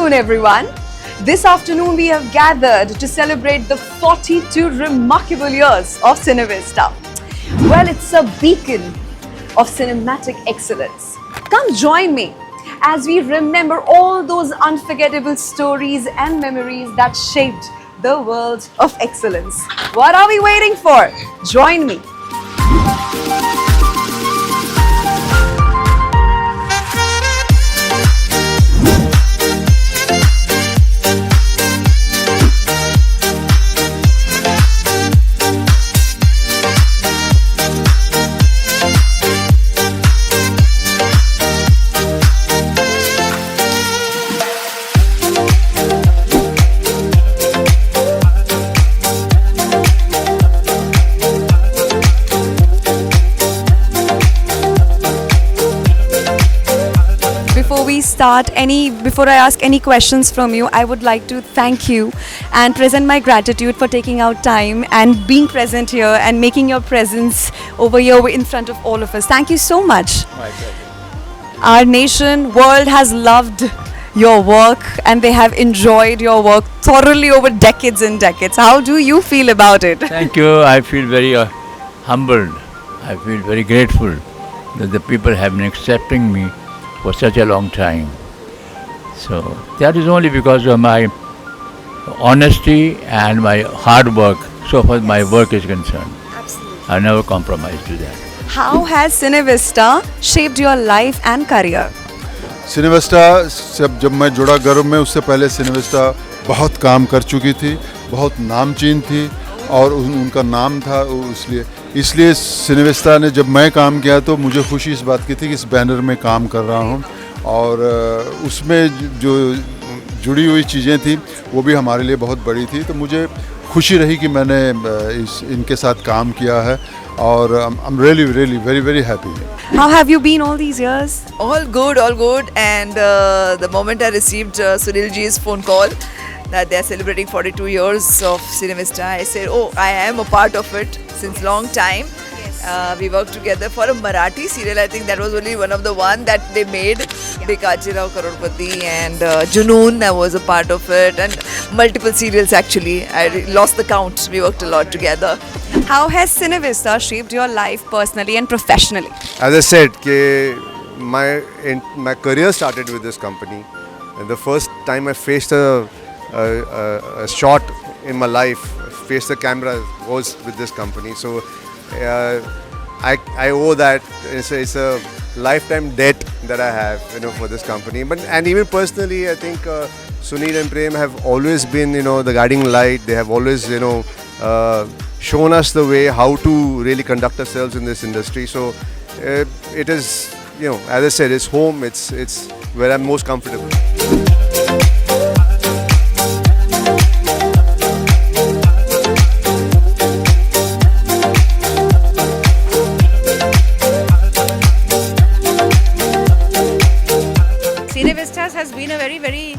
afternoon, everyone. This afternoon, we have gathered to celebrate the 42 remarkable years of Cinevista. Well, it's a beacon of cinematic excellence. Come join me as we remember all those unforgettable stories and memories that shaped the world of excellence. What are we waiting for? Join me. Before I ask any questions from you, I would like to thank you and present my gratitude for taking out time and being present here and making your presence over here in front of all of us. Thank you so much. My pleasure. Our nation, world has loved your work and they have enjoyed your work thoroughly over decades and decades. How do you feel about it? Thank you. I feel very humbled. I feel very grateful that the people have been accepting me for such a long time. So that is only because of my honesty and my hard work so far as my work is concerned. Absolutely. I never compromise to that. How has Cinevista shaped your life and career? सिनेविस्टा जब मैं जुड़ा गर्व में, उससे पहले सिनेविस्टा बहुत काम कर चुकी थी, बहुत नामचीन थी और उनका नाम था, इसलिए सिनेविस्टा ने जब मैं काम किया तो मुझे खुशी इस बात की थी कि इस बैनर में काम कर रहा हूँ और उसमें जो जुड़ी हुई चीज़ें थी वो भी हमारे लिए बहुत बड़ी थी, तो मुझे खुशी रही कि मैंने इनके साथ काम किया है और I'm really very happy. How have you been all these years? All good. And the moment I received Sunil ji's phone call that they are celebrating 42 years of Cinevista, I said, oh, I am a part of it since long time. Yes. We worked together for a Marathi serial. I think that was only one of the one that they made. Bikaji Rao Karodpati and Junoon, I was a part of it, and multiple serials actually. I lost the count. We worked a lot together. How has Cinevista shaped your life personally and professionally? As I said, my career started with this company. And the first time I faced a shot in my life, faced the camera, was with this company. So I owe that. It's a lifetime debt that I have, for this company. And even personally, I think Sunil and Prem have always been, the guiding light. They have always, shown us the way how to really conduct ourselves in this industry. So it is, as I said, it's home. It's where I'm most comfortable. Cinevistas has been a very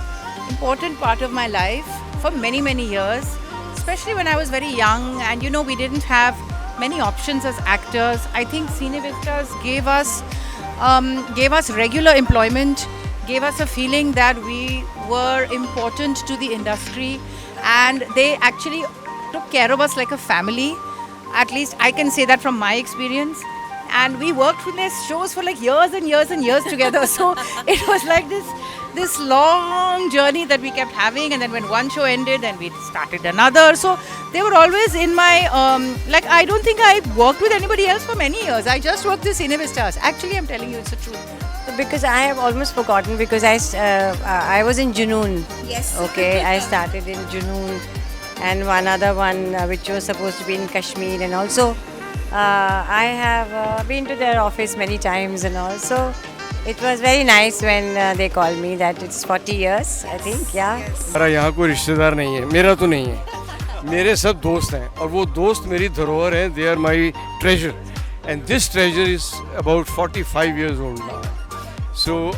important part of my life for many years, especially when I was very young and we didn't have many options as actors. I think Cinevistas gave us regular employment, gave us a feeling that we were important to the industry, and they actually took care of us like a family. At least I can say that from my experience. And we worked with their shows for like years and years together. So it was like this long journey that we kept having, and then when one show ended, then we started another. So they were always in my I don't think I worked with anybody else for many years. I just worked with Cinevistas. Actually, I'm telling you, it's the truth. Because I have almost forgotten, because I was in Junoon. Yes. Okay, I started in Junoon, and one other one which was supposed to be in Kashmir, and also I have been to their office many times, and also it was very nice when they called me that it's 40 years, I think, yeah. मेरा यहाँ कोई रिश्तेदार नहीं है, मेरा तो नहीं है, मेरे सब दोस्त हैं और वो दोस्त मेरी धरोहर हैं. They are my treasure, and this treasure is about 45 years old now. So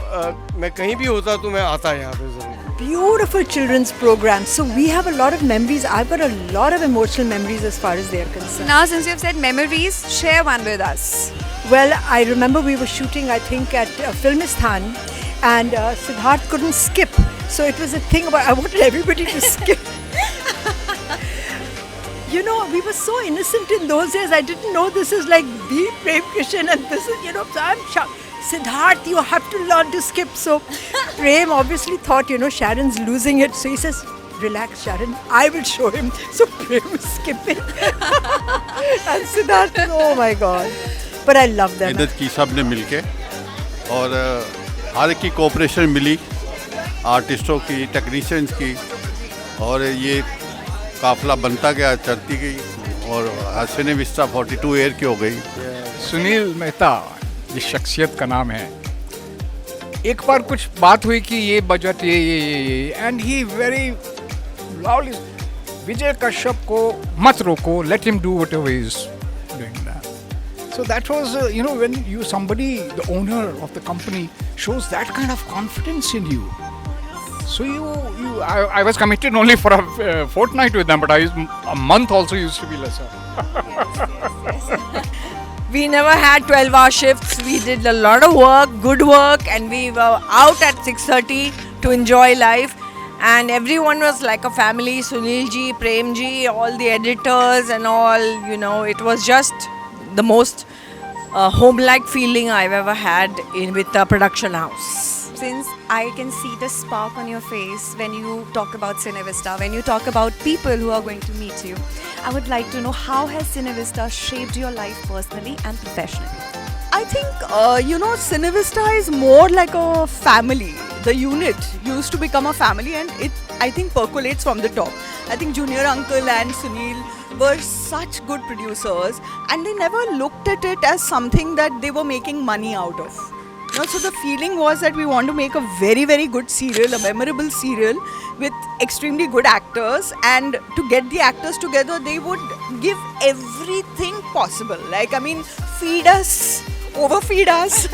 मैं कहीं भी होता तो मैं आता यहाँ पे ज़रूर. Beautiful children's programs. So we have a lot of memories. I've got a lot of emotional memories as far as they're concerned. Now, since you've said memories, share one with us. Well, I remember we were shooting, I think, at Filmistan, and Siddharth couldn't skip. So it was a thing about I wanted everybody to skip. You know, we were so innocent in those days. I didn't know this is like the Prem Kishan and this is, you know, so I'm shocked. Siddharth, you have to learn to skip. So Prem obviously thought, you know, Sharon's losing it. So he says, relax, Sharon, I will show him. So Prem was skipping. And Siddharth, oh my God. But I love them. मेहनत की सब ने मिलके और हर की cooperation मिली आर्टिस्टों की technicians की और ये काफिला बनता गया चढ़ती गई और सिनेविस्टा 42 एयर की हो गई। सुनील मेहता ये शख्सियत का नाम है। एक बार कुछ बात हुई कि ये बजट ये एंड ही वेरी लाउडली विजय कश्यप को मत रोको, let him do whatever he is doing that. So that was, you know, when you somebody, the owner of the company, shows that kind of confidence in you. So I was committed only for a fortnight with them, but a month also used to be lesser. We never had 12-hour shifts. We did a lot of work, good work, and we were out at 6:30 to enjoy life. And everyone was like a family. Sunil ji, Prem ji, all the editors and all. You know, it was just the most home-like feeling I've ever had with a production house. Since I can see the spark on your face when you talk about Cinevista, when you talk about people who are going to meet you, I would like to know, how has Cinevista shaped your life personally and professionally? I think, you know, Cinevista is more like a family. The unit used to become a family, and it, I think, percolates from the top. I think Junior Uncle and Sunil were such good producers, and they never looked at it as something that they were making money out of. You know, so the feeling was that we want to make a very, very good serial, a memorable serial with extremely good actors, and to get the actors together, they would give everything possible. Like, I mean, feed us, overfeed us.